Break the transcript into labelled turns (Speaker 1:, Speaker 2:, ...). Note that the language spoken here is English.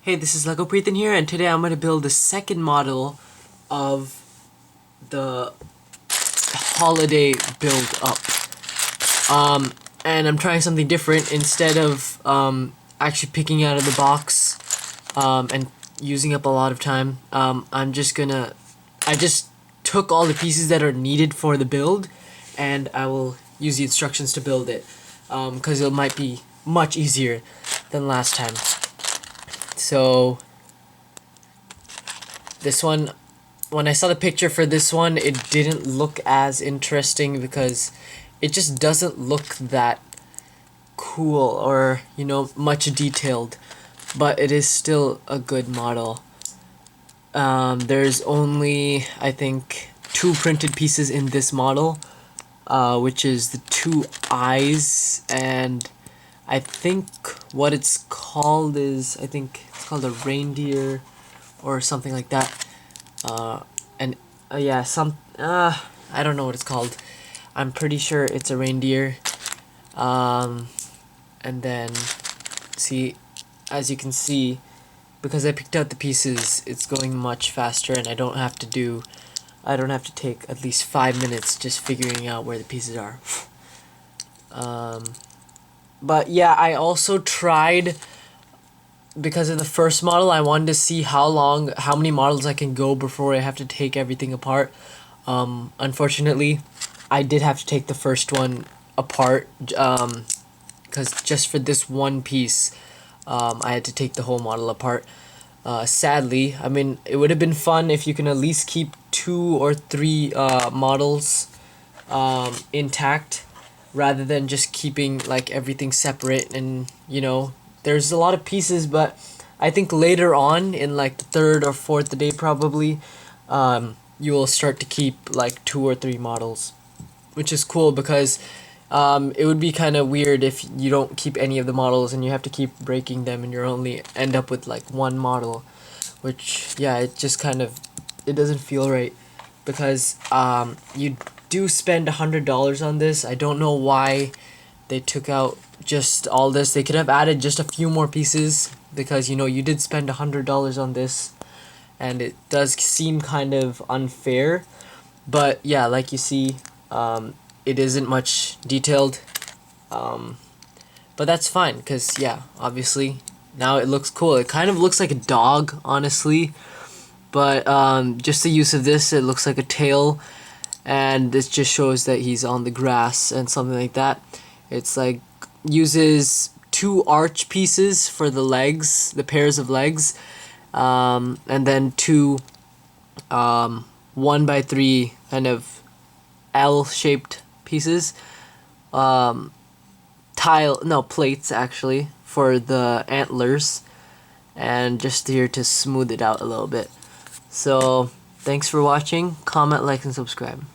Speaker 1: Hey, this is Lego Preethan here, and today I'm going to build the second model of the holiday build up. And I'm trying something different. Instead of actually picking out of the box and using up a lot of time, I just took all the pieces that are needed for the build, and I will use the instructions to build it, because it might be much easier than last time. So this one, when I saw the picture for this one, it didn't look as interesting because it just doesn't look that cool or, much detailed, but it is still a good model. There's only, I think, 2 printed pieces in this model, which is the 2 eyes, and I think what it's called is, I think it's called a reindeer or something like that. I don't know what it's called. I'm pretty sure it's a reindeer. And then, see, as you can see, because I picked out the pieces, it's going much faster, and I don't have to take at least 5 minutes just figuring out where the pieces are. But yeah, I also tried, because of the first model, I wanted to see how many models I can go before I have to take everything apart. Unfortunately, I did have to take the first one apart, because just for this one piece, I had to take the whole model apart. Sadly, I mean, it would have been fun if you can at least keep 2 or 3 models intact, rather than just keeping like everything separate. And there's a lot of pieces, but I think later on in like the 3rd or 4th day probably, you will start to keep like 2 or 3 models, which is cool, because it would be kind of weird if you don't keep any of the models and you have to keep breaking them and you're only end up with like 1 model, which, yeah, it just kind of, it doesn't feel right, because you do spend $100 on this. I don't know why they took out just all this. They could have added just a few more pieces, because you did spend $100 on this, and it does seem kind of unfair. But yeah, like you see, it isn't much detailed, but that's fine, because yeah, obviously now it looks cool. It kind of looks like a dog, honestly, but just the use of this, it looks like a tail, and this just shows that he's on the grass and something like that. It's like uses 2 arch pieces for the legs, the pairs of legs, and then 2 1x3 kind of L-shaped pieces, plates actually, for the antlers, and just here to smooth it out a little bit. So thanks for watching. Comment, like, and subscribe.